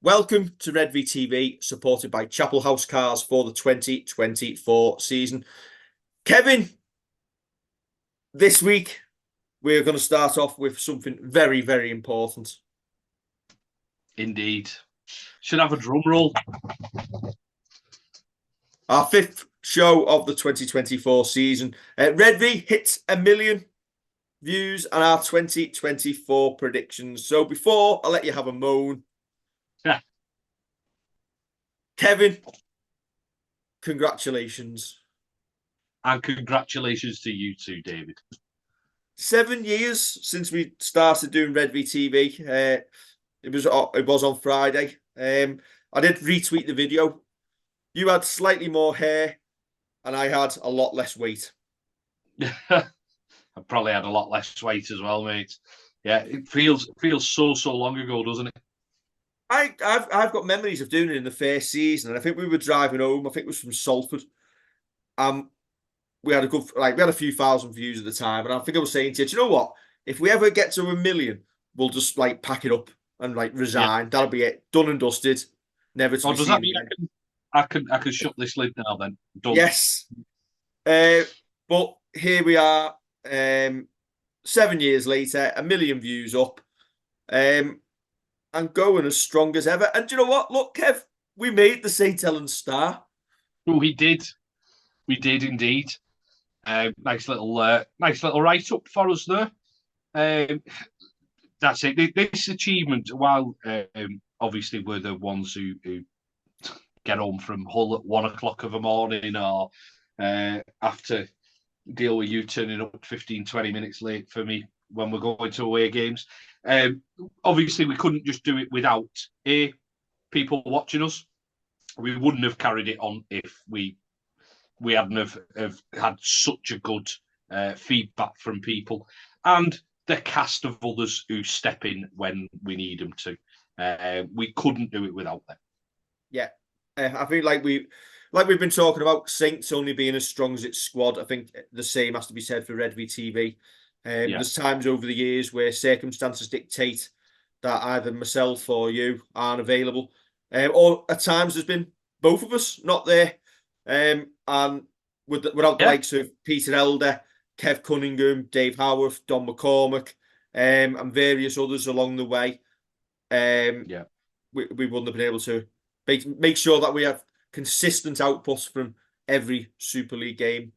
Welcome to Redvee TV, supported by Chapel House Cars for the 2024 season. Kevin, this week we're going to start off with something very, very important. Indeed. Should have a drum roll. Our fifth show of the 2024 season. Redvee hits 1 million views and our 2024 predictions. So before I let you have a moan, Kevin, congratulations. And congratulations to you too, David. 7 years since we started doing Redvee TV. It was on Friday. I did retweet the video. You had slightly more hair, and I had a lot less weight. I probably had a lot less weight as well, mate. Yeah, it feels so long ago, doesn't it? I've got memories of doing it in the first season, and I think we were driving home. I think it was from Salford. We had a few thousand views at the time, and I think I was saying to you, do you know what? If we ever get to 1 million, we'll just pack it up and resign. Yeah. That'll be it, done and dusted. Never to be seen again. I can shut this lid now then. Done. Yes. But here we are, 7 years later, 1 million views up. And going as strong as ever. And do you know what? Look, Kev, we made the St. Helens Star. We did. We did indeed. Nice little write-up for us there. That's it. This achievement, while obviously we're the ones who get home from Hull at 1 o'clock of the morning or after deal with you turning up 15, 20 minutes late for me when we're going to away games. Obviously, we couldn't just do it without people watching us. We wouldn't have carried it on if we hadn't have had such a good feedback from people and the cast of others who step in when we need them to. We couldn't do it without them. Yeah, I think we've been talking about Saints only being as strong as its squad. I think the same has to be said for Redvee TV. There's times over the years where circumstances dictate that either myself or you aren't available. Or at times there's been both of us not there. And without the likes of Peter Elder, Kev Cunningham, Dave Howarth, Don McCormack, and various others along the way, we wouldn't have been able to make sure that we have consistent output from every Super League game.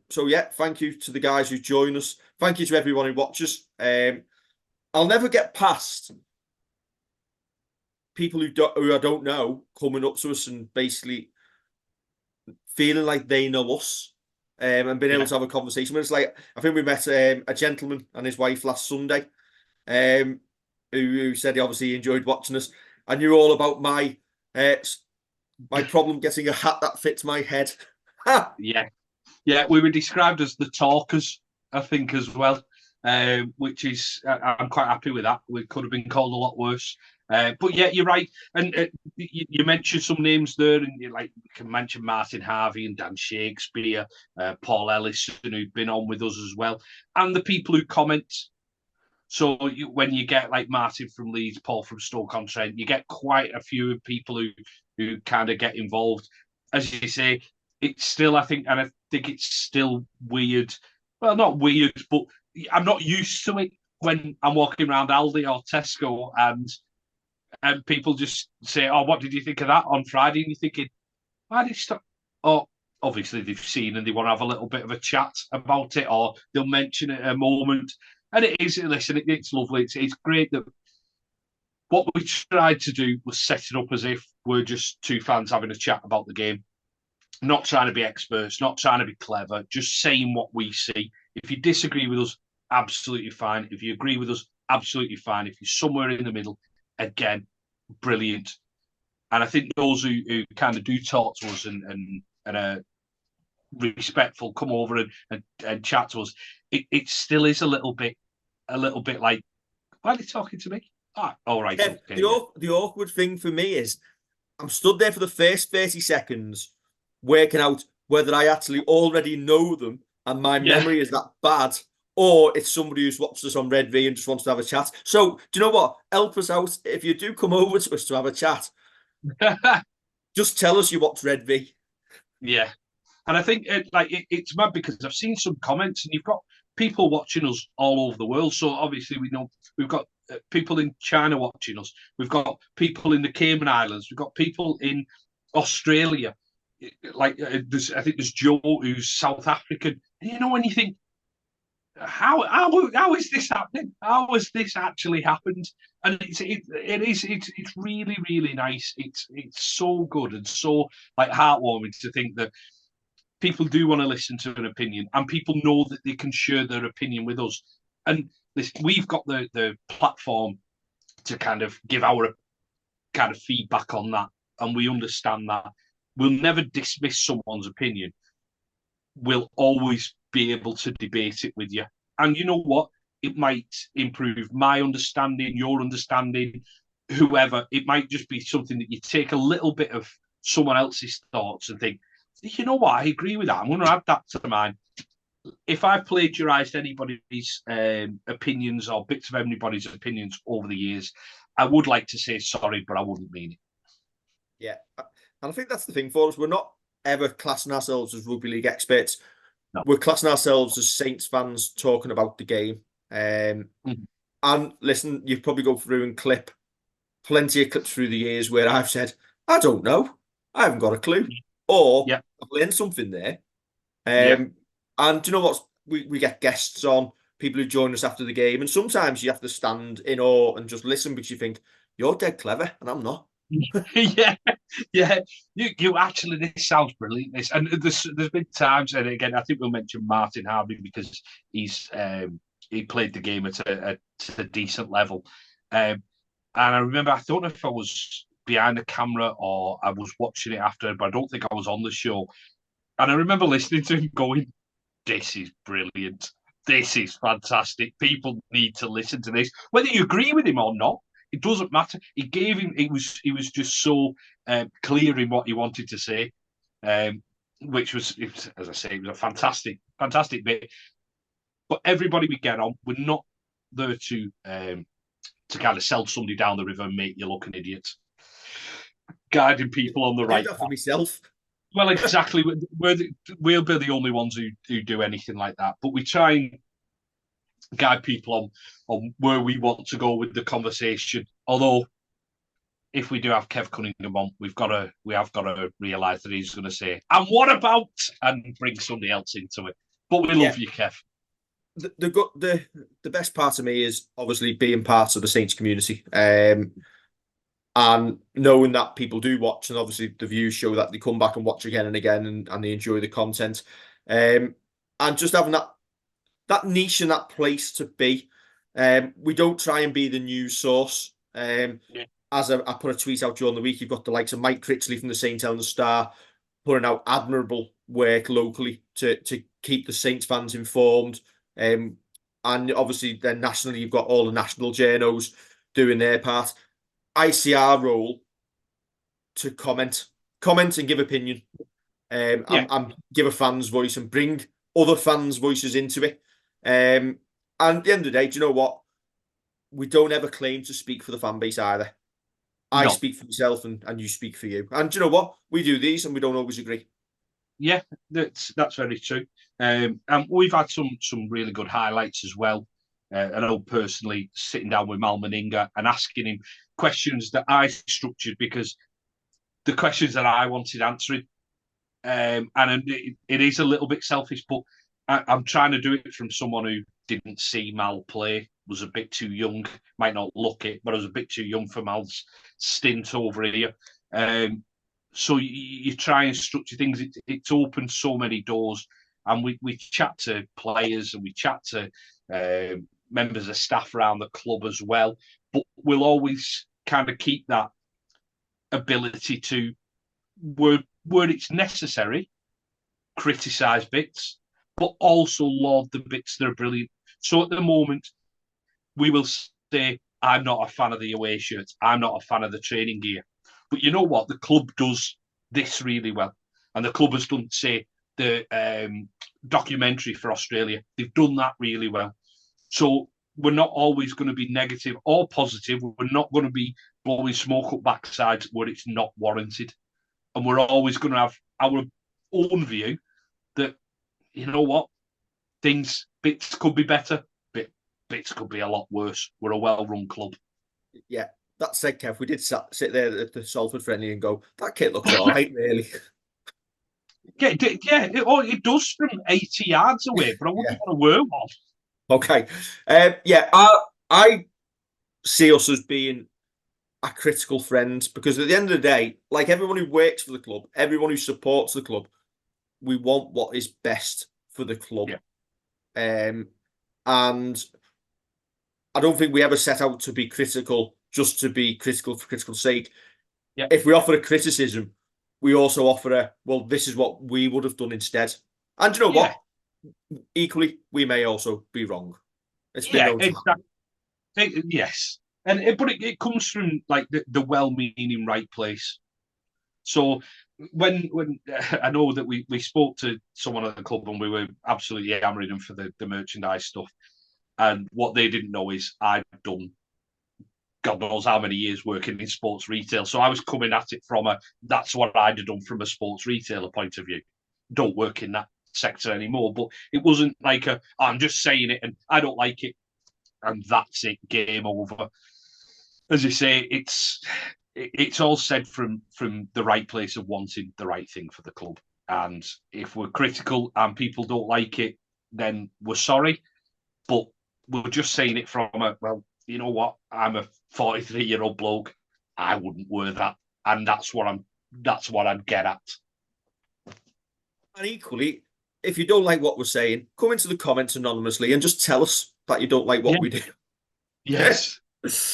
So yeah, thank you to the guys who join us. Thank you to everyone who watches. I'll never get past people who I don't know coming up to us and basically feeling like they know us, and being able to have a conversation. It's I think we met a gentleman and his wife last Sunday, who said he obviously enjoyed watching us. I knew all about my problem getting a hat that fits my head. Yeah, we were described as the talkers, I think, as well, which is, I'm quite happy with that. We could have been called a lot worse. But yeah, you're right. And you mentioned some names there, and you can mention Martin Harvey and Dan Shakespeare, Paul Ellison, who've been on with us as well, and the people who comment. So when you get Martin from Leeds, Paul from Stoke-on-Trent, you get quite a few people who kind of get involved. As you say, it's still, I think it's still weird. Well, not weird, but I'm not used to it when I'm walking around Aldi or Tesco and people just say, "Oh, what did you think of that on Friday?" And you're thinking, "Why did you stop?" Oh, obviously they've seen and they want to have a little bit of a chat about it, or they'll mention it a moment. And it is, listen, it's lovely. It's great that what we tried to do was set it up as if we're just two fans having a chat about the game. Not trying to be experts, not trying to be clever, just saying what we see. If you disagree with us, absolutely fine. If you agree with us, absolutely fine. If you're somewhere in the middle, again, brilliant. And I think those who kind of do talk to us and are respectful, come over and chat to us, it still is a little bit like, why are they talking to me? All right. Yeah, okay, the awkward thing for me is I'm stood there for the first 30 seconds working out whether I actually already know them and my memory is that bad, or it's somebody who's watched us on Redvee and just wants to have a chat. So, do you know what? Help us out. If you do come over to us to have a chat, just tell us you watch Redvee. Yeah. And I think it's mad because I've seen some comments, and you've got people watching us all over the world. So obviously we know we've got people in China watching us. We've got people in the Cayman Islands. We've got people in Australia. I think there's Joe who's South African. And when you think, how is this happening? How has this actually happened? And it's really, really nice. It's so good and so heartwarming to think that people do want to listen to an opinion, and people know that they can share their opinion with us. And we've got the platform to kind of give our kind of feedback on that, and we understand that. We'll never dismiss someone's opinion. We'll always be able to debate it with you. And you know what? It might improve my understanding, your understanding, whoever. It might just be something that you take a little bit of someone else's thoughts and think, you know what? I agree with that. I'm going to add that to mine. If I've plagiarized anybody's opinions or bits of anybody's opinions over the years, I would like to say sorry, but I wouldn't mean it. Yeah. And I think that's the thing for us. We're not ever classing ourselves as rugby league experts. No. We're classing ourselves as Saints fans talking about the game. And listen, you probably go through and clip plenty of clips through the years where I've said, I don't know. I haven't got a clue. Or I've learned something there. And do you know what? We get guests on, people who join us after the game. And sometimes you have to stand in awe and just listen because you think, you're dead clever and I'm not. yeah. You actually, this sounds brilliant. And there's been times, and again, I think we'll mention Martin Harvey because he played the game at a decent level. And I remember, I don't know if I was behind the camera or I was watching it after, but I don't think I was on the show. And I remember listening to him going, "This is brilliant. This is fantastic. People need to listen to this, whether you agree with him or not." It doesn't matter. He gave him. He was just so clear in what he wanted to say, which was, as I say, it was a fantastic bit. But everybody we get on, we're not there to kind of sell somebody down the river and make you look an idiot. Guiding people on the right path. For myself. Well, exactly. We'll be the only ones who do anything like that. But we try and guide people on where we want to go with the conversation. Although, if we do have Kev Cunningham on, we have got to realise that he's going to say, "And what about?" and bring somebody else into it. But we love you, Kev. The best part of me is obviously being part of the Saints community, and knowing that people do watch, and obviously the views show that they come back and watch again and again, and they enjoy the content, and just having that niche and that place to be. We don't try and be the news source. As I put a tweet out during the week, you've got the likes of Mike Critchley from the St. Helens Star putting out admirable work locally to keep the Saints fans informed. And obviously then nationally, you've got all the national journos doing their part. I see our role to comment and give opinion, and give a fan's voice and bring other fans' voices into it. And at the end of the day, do you know what? We don't ever claim to speak for the fan base either. I speak for myself and you speak for you. And do you know what? We do these and we don't always agree. Yeah, that's very true. And we've had some really good highlights as well. I know personally sitting down with Mal Meninga and asking him questions that I structured because the questions that I wanted answering. And it is a little bit selfish, but I'm trying to do it from someone who didn't see Mal play, was a bit too young, might not look it, but I was a bit too young for Mal's stint over here. So you try and structure things. It's opened so many doors, and we chat to players and we chat to members of staff around the club as well. But we'll always kind of keep that ability to, where it's necessary, criticise bits, but also laud the bits that are brilliant. So at the moment, we will say, I'm not a fan of the away shirts. I'm not a fan of the training gear. But you know what? The club does this really well. And the club has done, say, the documentary for Australia. They've done that really well. So we're not always going to be negative or positive. We're not going to be blowing smoke up backsides where it's not warranted. And we're always going to have our own view that, you know what, bits could be better, bits could be a lot worse. We're a well-run club. Yeah, that said, Kev, we did sit there at the Salford friendly and go, that kit looks all right, really. Yeah, it does from 80 yards away, but I wouldn't want to wear one. Okay. Yeah, I see us as being a critical friend, because at the end of the day, like everyone who works for the club, everyone who supports the club, we want what is best for the club. Yeah. And I don't think we ever set out to be critical just to be critical for critical sake. Yeah. If we offer a criticism, we also offer well, this is what we would have done instead. And you know what? Equally, we may also be wrong. It's been known to happen. Yes. But it comes from like the well-meaning right place. So when I know that we spoke to someone at the club and we were absolutely hammering them for the merchandise stuff, and what they didn't know is I'd done God knows how many years working in sports retail. So I was coming at it from that's what I'd have done from a sports retailer point of view. Don't work in that sector anymore, but it wasn't like I'm just saying it and I don't like it and that's it, game over. As you say, it's all said from the right place of wanting the right thing for the club. And if we're critical and people don't like it, then we're sorry. But we're just saying it from well, you know what? I'm a 43-year-old bloke. I wouldn't wear that, and that's what I'd get at. And equally, if you don't like what we're saying, come into the comments anonymously and just tell us that you don't like what we do. Yes.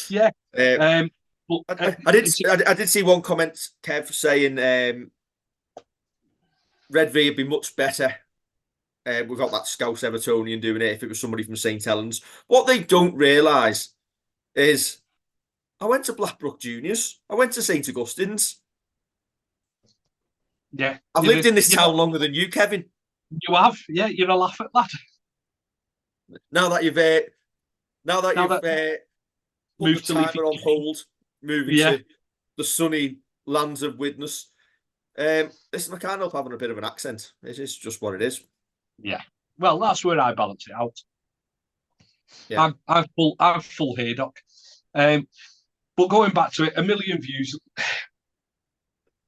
Yeah. But I did see one comment, Kev, saying Redvee would be much better without that Scouse Evertonian doing it if it was somebody from St Helens. What they don't realise is I went to Blackbrook Juniors. I went to St Augustine's. Yeah. I've lived in this town longer than you, Kevin. You have? Yeah, you're a laugh at that. Now that you've moved the timer on hold, moving to the sunny lands of Widnes. Listen, I can't help having a bit of an accent. It's just what it is. Yeah. Well, that's where I balance it out. Yeah. I've full haydock. But going back to it, 1 million views.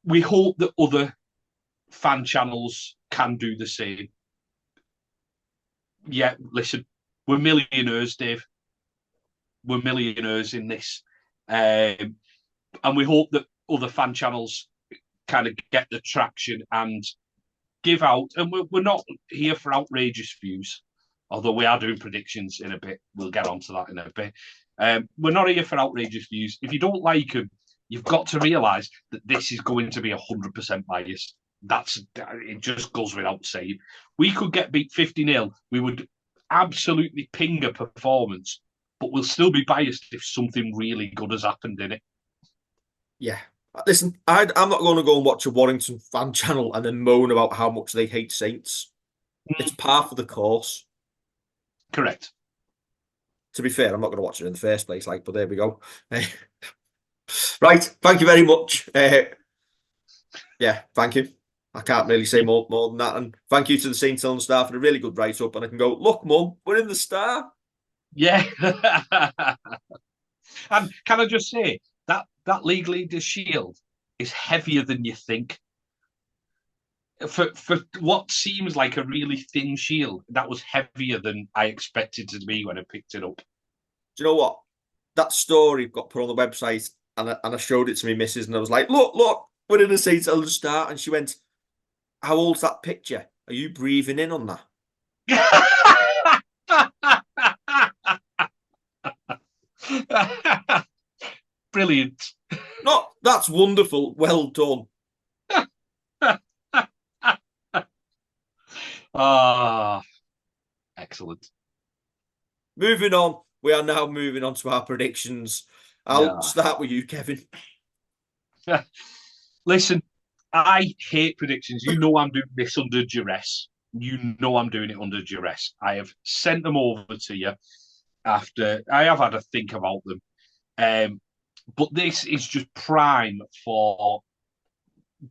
We hope that other fan channels can do the same. Yeah, listen, we're millionaires, Dave. We're millionaires in this. And we hope that other fan channels kind of get the traction and give out. And we're not here for outrageous views, although we are doing predictions in a bit. We'll get onto that in a bit. We're not here for outrageous views. If you don't like them, you've got to realise that this is going to be 100% biased. It just goes without saying. We could get beat 50-0. We would absolutely ping a performance, but we'll still be biased if something really good has happened in it. Yeah. Listen, I'm not going to go and watch a Warrington fan channel and then moan about how much they hate Saints. It's par for the course. Correct. To be fair, I'm not going to watch it in the first place, but there we go. Right, thank you very much. Yeah, thank you. I can't really say more than that. And thank you to the St Helens staff for a really good write-up. And I can go, look, Mum, we're in the Star. Yeah. And can I just say, that League Leaders Shield is heavier than you think. For what seems like a really thin shield, that was heavier than I expected it to be when I picked it up. Do you know what? That story got put on the website and I showed it to my missus and I was like, look, we're in a St Helens Star. And she went, how old's that picture? Are you breathing in on that? Brilliant. No, that's wonderful. Well done. Excellent. Moving on. We are now moving on to our predictions. I'll start with you, Kevin. Listen, I hate predictions. You know I'm doing this under duress. You know I'm doing it under duress. I have sent them over to you after I have had a think about them. But this is just prime for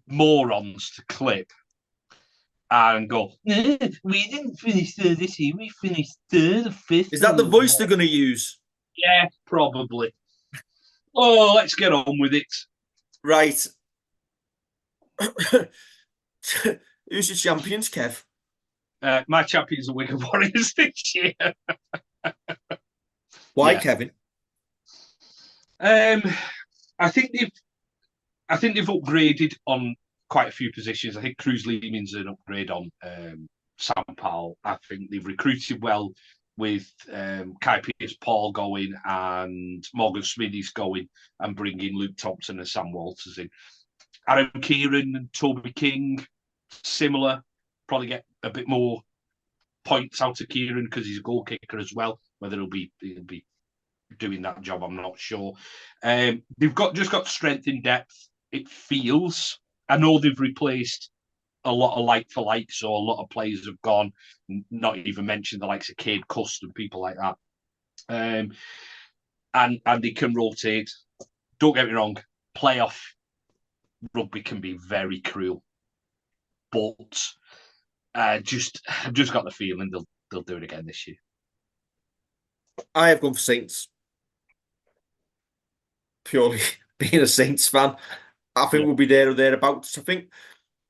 morons to clip and go, we didn't finish third this year, we finished third or fifth. Is that the voice they're going to use? Yeah, probably. Oh, let's get on with it. Right. Who's your champions, Kev? My champions are Wigan Warriors this year. Why, yeah. Kevin? I think they've upgraded on quite a few positions. I think Cruz Leeming's an upgrade on Sam Powell. I think they've recruited well with Kai Pierce-Paul going and Morgan Smithies going and bringing Luke Thompson and Sam Walters in. Aaron Kieran and Toby King, similar. Probably get a bit more points out of Kieran because he's a goal kicker as well. Whether he'll be doing that job, I'm not sure. They've just got strength in depth. It feels. I know they've replaced a lot of like for like, so a lot of players have gone. Not even mention the likes of Cade Cust and people like that. And they can rotate. Don't get me wrong, playoff rugby can be very cruel, but I've just got the feeling they'll do it again this year. I have gone for Saints. Purely being a Saints fan, I think we'll be there or thereabouts. I think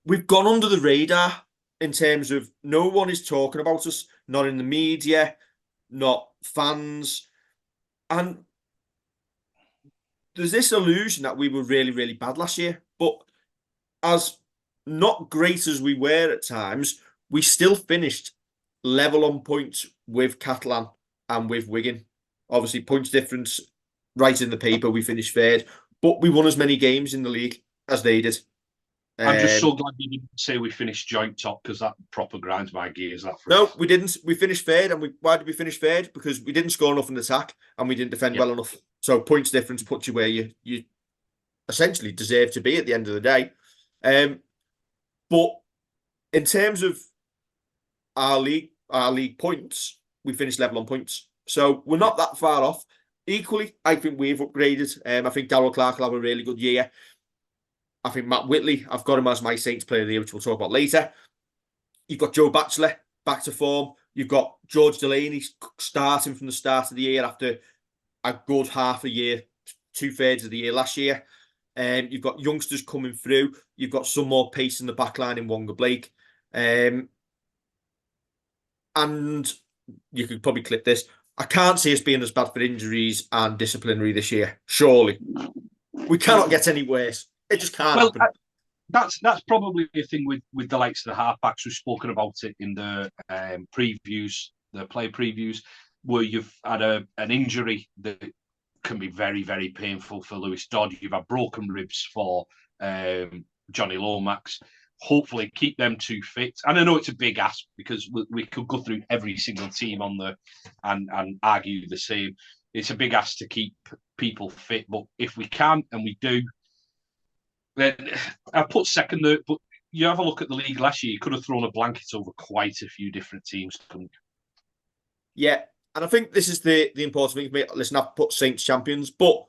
we've gone under the radar in terms of no one is talking about us, not in the media, not fans. And there's this illusion that we were really, really bad last year. But as not great as we were at times, we still finished level on points with Catalan and with Wigan. Obviously, points difference right in the paper, we finished third. But we won as many games in the league as they did. I'm just so glad you didn't say we finished joint top because that proper grinds my gears. No, we didn't. We finished third. And why did we finish third? Because we didn't score enough in the attack and we didn't defend well enough. So points difference puts you where you essentially deserve to be at the end of the day. But in terms of our league points, we finished level on points. So we're not that far off. Equally, I think we've upgraded. I think Darryl Clark will have a really good year. I think Matt Whitley, I've got him as my Saints player of the year, which we'll talk about later. You've got Joe Batchelor back to form. You've got George Delaney starting from the start of the year after a good half a year, 2/3 of the year last year. You've got youngsters coming through. You've got some more pace in the back line in Wonga Blake. And you could probably clip this. I can't see us being as bad for injuries and disciplinary this year. Surely. We cannot get any worse. It just can't happen. That's probably a thing with the likes of the halfbacks. We've spoken about it in the previews, the play previews, where you've had an injury that can be very, very painful for Lewis Dodd. You've had broken ribs for Johnny Lomax. Hopefully keep them two fit. And I know it's a big ask because we could go through every single team and argue the same. It's a big ask to keep people fit, but if we can and we do, then I put second there. But you have a look at the league last year, you could have thrown a blanket over quite a few different teams. Yeah, and I think this is the important thing for me. Listen, I've put Saints champions, but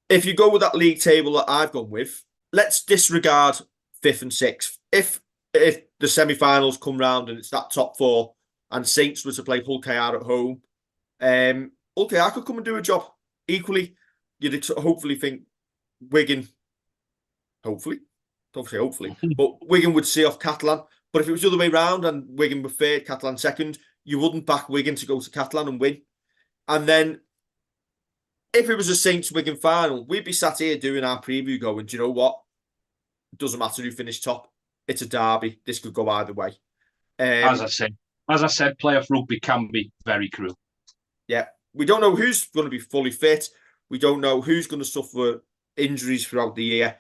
if you go with that league table that I've gone with, let's disregard 5th and 6th. If the semi-finals come round and it's that top 4 and Saints were to play Hull KR at home, Hull KR could come and do a job. Equally, you'd hopefully think Wigan, hopefully, but Wigan would see off Catalan. But if it was the other way round and Wigan were third, Catalan second, you wouldn't back Wigan to go to Catalan and win. And then if it was a Saints-Wigan final, we'd be sat here doing our preview going, do you know what? It doesn't matter who finished top. It's a derby. This could go either way. As I said, playoff rugby can be very cruel. Yeah. We don't know who's going to be fully fit. We don't know who's going to suffer injuries throughout the year.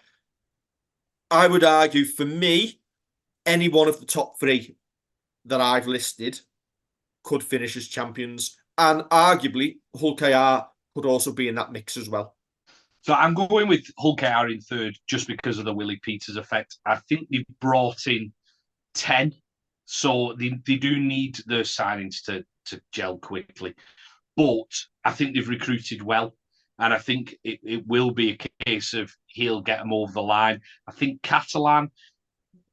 I would argue, for me, any one of the top 3 that I've listed could finish as champions. And arguably, Hull KR could also be in that mix as well. So I'm going with Hull KR in third just because of the Willie Peters effect. I think they've brought in 10 So they do need their signings to gel quickly. But I think they've recruited well. And I think it will be a case of he'll get them over the line. I think Catalan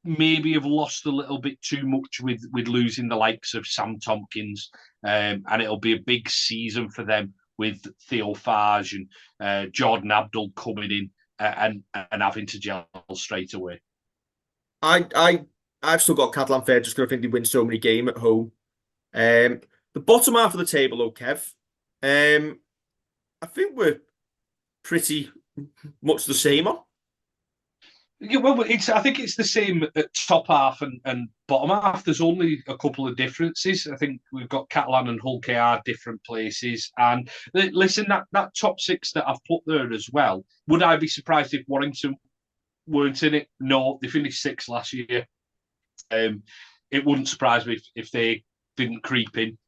maybe have lost a little bit too much with losing the likes of Sam Tompkins. And it'll be a big season for them with Theo Farge and Jordan Abdul coming in and having to gel straight away. I've still got Catalan fair just because I think they win so many games at home. The bottom half of the table, though, Kev, I think we're pretty much the same on. Yeah, well, I think it's the same at top half and bottom half. There's only a couple of differences. I think we've got Catalan and Hull KR different places. And listen, that top six that I've put there as well, would I be surprised if Warrington weren't in it? No, they finished sixth last year. It wouldn't surprise me if they didn't creep in.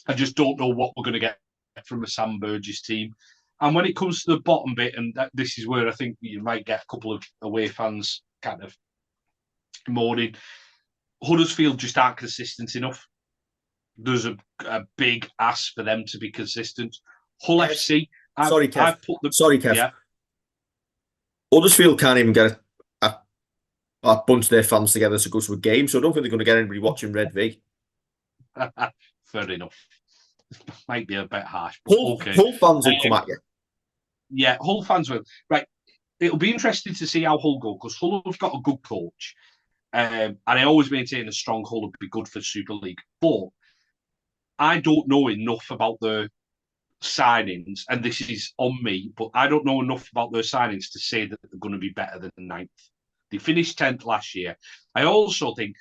I just don't know what we're going to get from a Sam Burgess team. And when it comes to the bottom bit, and this is where I think you might get a couple of away fans kind of moaning, Huddersfield just aren't consistent enough. There's a big ask for them to be consistent. Hull FC, Sorry, Kev. I've put them, Sorry, Kev. Yeah. Huddersfield can't even get a bunch of their fans together to go to a game, so I don't think they're going to get anybody watching Redvee. Fair enough. Might be a bit harsh. Hull fans will come at you. Yeah, Hull fans will. Right. It'll be interesting to see how Hull go, because Hull have got a good coach. And I always maintain a strong Hull would be good for Super League. But I don't know enough about the signings, and this is on me, but I don't know enough about their signings to say that they're going to be better than ninth. They finished 10th last year. I also think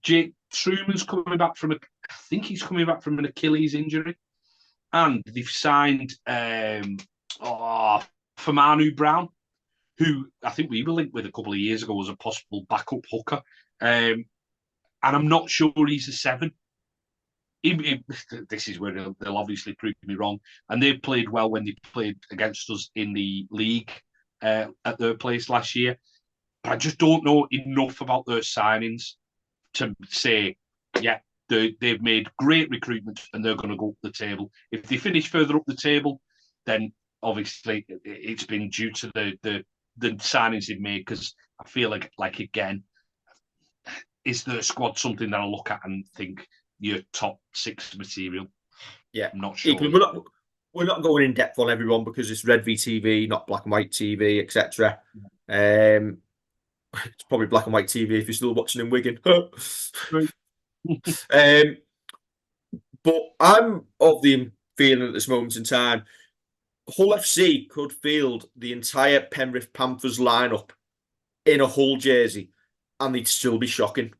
Jake Truman's coming back from an Achilles injury. And they've signed Famanu Brown, who I think we were linked with a couple of years ago as a possible backup hooker. And I'm not sure he's a 7. This is where they'll obviously prove me wrong. And they played well when they played against us in the league at their place last year. But I just don't know enough about their signings to say, yeah, they've made great recruitment and they're going to go up the table. If they finish further up the table, then obviously it's been due to the signings they've made, because I feel like again, is the squad something that I look at and think your top 6 material? Yeah, I'm not sure. We're not going in depth on everyone because it's Redvee TV, not black and white TV, etc. It's probably black and white TV if you're still watching in Wigan. But I'm of the feeling at this moment in time, Hull FC could field the entire Penrith Panthers lineup in a Hull jersey, and they'd still be shocking.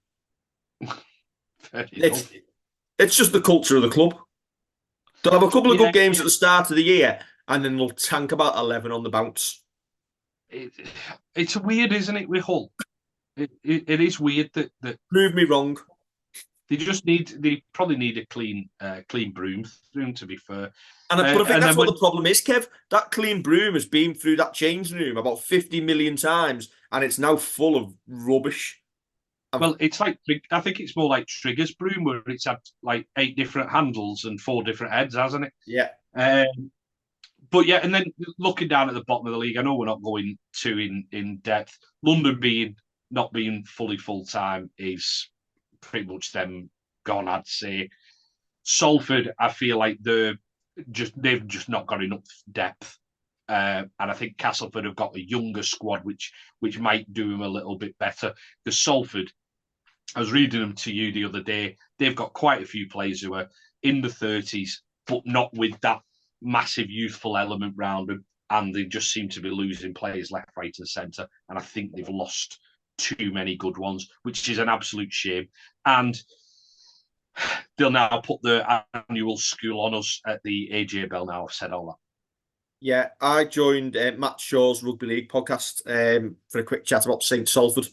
It's just the culture of the club. They'll have a couple of good games at the start of the year, and then they'll tank about 11 on the bounce. It's weird, isn't it, with Hull? It is weird that prove me wrong. They probably need a clean broom, to be fair. But I think that's what the problem is, Kev. That clean broom has been through that changing room about 50 million times, and it's now full of rubbish. Well, it's like, I think it's more like Trigger's broom, where it's had like 8 different handles and 4 different heads, hasn't it? Yeah. But yeah, and then looking down at the bottom of the league, I know we're not going too in depth. London not being fully full time is pretty much them gone, I'd say. Salford, I feel like they've just not got enough depth. And I think Castleford have got a younger squad, which might do them a little bit better. Because Salford, I was reading them to you the other day, they've got quite a few players who are in the 30s, but not with that massive youthful element round them. And they just seem to be losing players left, right, and centre. And I think they've lost too many good ones, which is an absolute shame. And they'll now put the annual school on us at the AJ Bell now. I've said all that. Yeah, I joined Matt Shaw's Rugby League podcast for a quick chat about St Salford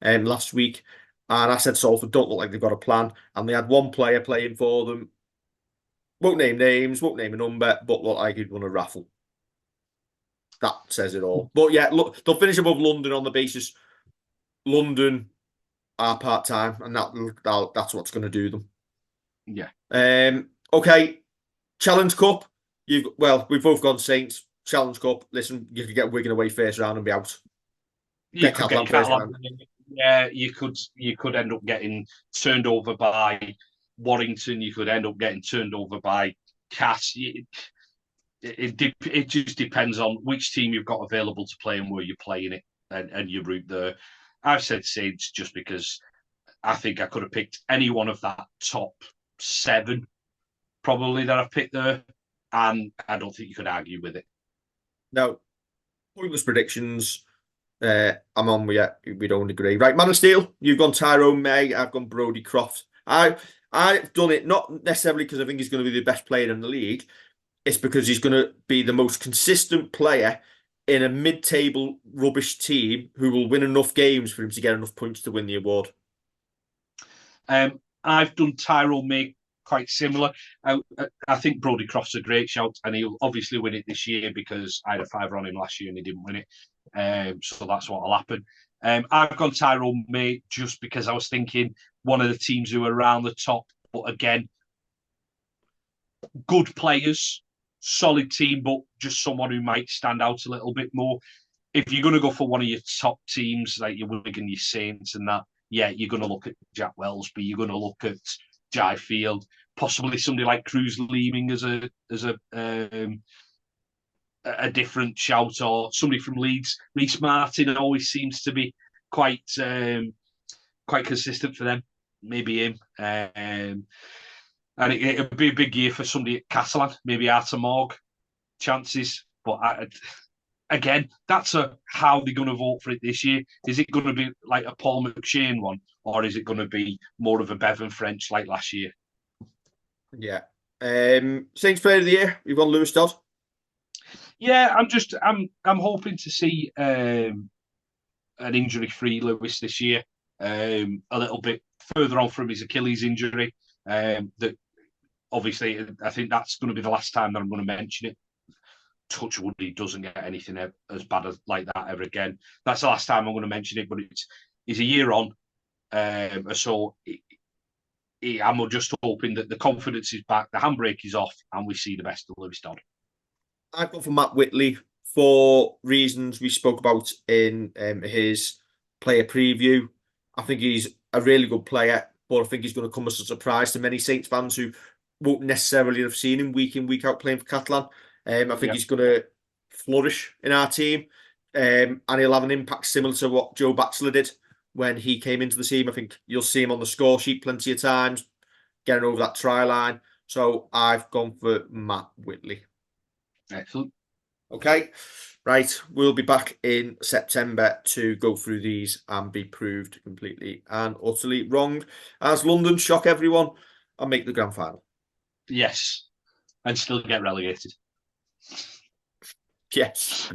last week. And I said Salford don't look like they've got a plan. And they had one player playing for them. Won't name names, won't name a number, but look like he'd won a raffle. That says it all. But yeah, look, they'll finish above London on the basis London are part-time, and that's what's going to do them. Yeah. Okay, Challenge Cup. We've both gone Saints. Challenge Cup. Listen, you could get Wigan away first round and be out. You could get Catalan. Yeah, you could end up getting turned over by Warrington. You could end up getting turned over by Cass. It just depends on which team you've got available to play and where you're playing it and your route there. I've said Saints just because I think I could have picked any one of that top 7 probably that I've picked there, and I don't think you could argue with it. No, pointless predictions. I'm on with you. We don't agree. Right, Man of Steel, you've gone Tyrone May. I've gone Brodie Croft. I've done it not necessarily because I think he's going to be the best player in the league. It's because he's going to be the most consistent player in a mid-table rubbish team who will win enough games for him to get enough points to win the award. I've done Tyrone May quite similar. I think Brodie Croft's a great shout, and he'll obviously win it this year because I had a 5 on him last year and he didn't win it. So that's what will happen. I've gone Tyrone May just because I was thinking one of the teams who are around the top, but again, good players, solid team, but just someone who might stand out a little bit more. If you're going to go for one of your top teams, like your Wigan, your Saints and that, yeah, you're going to look at Jack Wellsby, you're going to look at Jai Field, possibly somebody like Cruz Leeming as a different shout, or somebody from Leeds. Reece Martin always seems to be quite consistent for them. Maybe him. And it'll be a big year for somebody at Catalan, maybe Arthur Morg chances. But again, that's how they're going to vote for it this year. Is it going to be like a Paul McShane one, or is it going to be more of a Bevan French like last year? Yeah. Saints Player of the Year, you've got Lewis Dodd. Yeah, I'm hoping to see an injury-free Lewis this year. A little bit further on from his Achilles injury. That obviously, I think that's going to be the last time that I'm going to mention it. Touch wood, he doesn't get anything as bad as like that ever again. That's the last time I'm going to mention it. But he's a year on, so I'm just hoping that the confidence is back, the handbrake is off, and we see the best of Lewis Dodd. I've gone for Matt Whitley for reasons we spoke about in his player preview. I think he's a really good player, but I think he's going to come as a surprise to many Saints fans who won't necessarily have seen him week in, week out playing for Catalan. I think he's going to flourish in our team, and he'll have an impact similar to what Joe Batchelor did when he came into the team. I think you'll see him on the score sheet plenty of times, getting over that try line. So I've gone for Matt Whitley. Excellent. Okay, right. We'll be back in September to go through these and be proved completely and utterly wrong as London shock everyone and make the grand final. Yes, and still get relegated. Yes.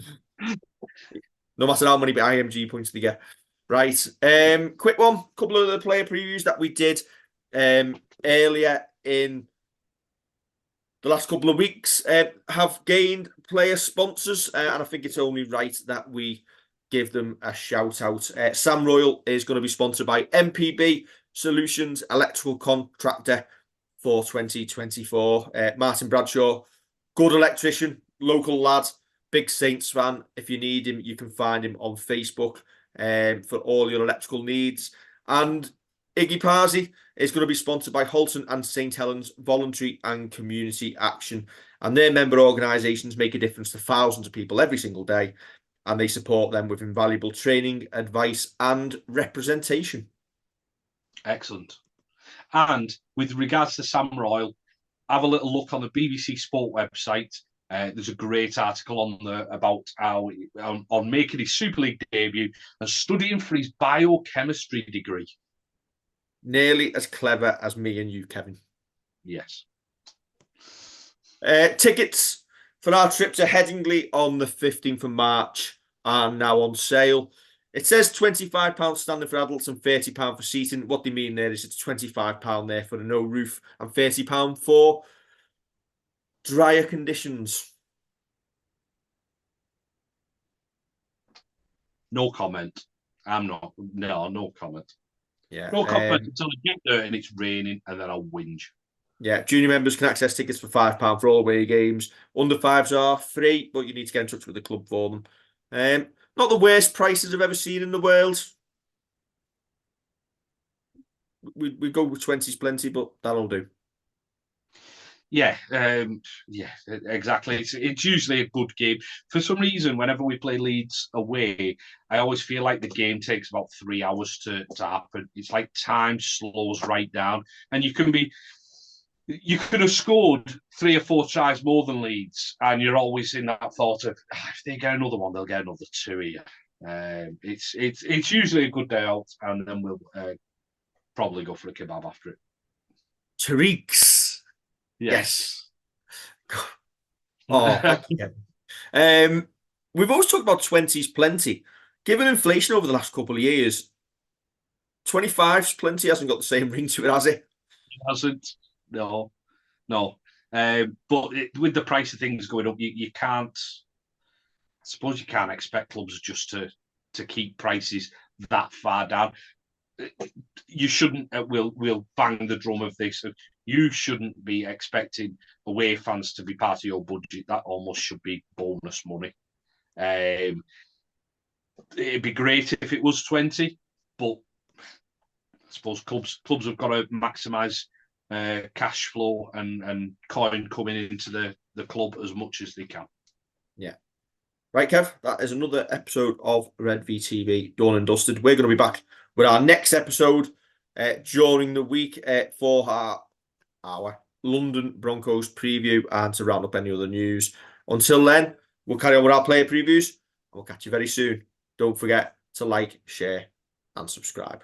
No matter how many IMG points they get. Right. Quick one. Couple of the player previews that we did earlier in the last couple of weeks have gained player sponsors, and I think it's only right that we give them a shout out. Sam Royal is going to be sponsored by MPB Solutions Electrical Contractor for 2024. Martin Bradshaw, good electrician, local lad, big Saints fan. If you need him, you can find him on Facebook for all your electrical needs. And Iggy Parsi is going to be sponsored by Halton and St Helens Voluntary and Community Action. And their member organisations make a difference to thousands of people every single day. And they support them with invaluable training, advice and representation. Excellent. And with regards to Sam Royal, have a little look on the BBC Sport website. There's a great article on there about how on making his Super League debut and studying for his biochemistry degree. Nearly as clever as me and you, Kevin. Yes. Tickets for our trip to Headingley on the 15th of March are now on sale. It says £25 standing for adults and £30 for seating. What they mean there is it's £25 there for the no roof and £30 for drier conditions. No comment. I'm not. No comment. Yeah. No confidence until I get there and it's raining, and then I'll whinge. Yeah, junior members can access tickets for £5 for all away games. Under fives are free, but you need to get in touch with the club for them. Not the worst prices I've ever seen in the world. We go with 20s plenty, but that'll do. Yeah, exactly. It's usually a good game. For some reason, whenever we play Leeds away, I always feel like the game takes about 3 hours to happen. It's like time slows right down, and you could have scored 3 or 4 tries more than Leeds, and you're always in that thought of if they get another one, they'll get another 2 here. It's usually a good day out, and then we'll probably go for a kebab after it. Tariqs. Yes. Oh, thank you. We've always talked about 20s plenty. Given inflation over the last couple of years, 25's plenty hasn't got the same ring to it, has it? It hasn't. No. But with the price of things going up, you can't. I suppose you can't expect clubs just to keep prices that far down. You shouldn't. We'll bang the drum of this. You shouldn't be expecting away fans to be part of your budget. That almost should be bonus money. It'd be great if it was 20, but I suppose clubs have got to maximise cash flow and coin coming into the club as much as they can. Yeah. Right, Kev, that is another episode of Redvee TV done and dusted. We're going to be back with our next episode during the week for our London Broncos preview and to round up any other news. Until then, we'll carry on with our player previews and we'll catch you very soon. Don't forget to like, share and subscribe.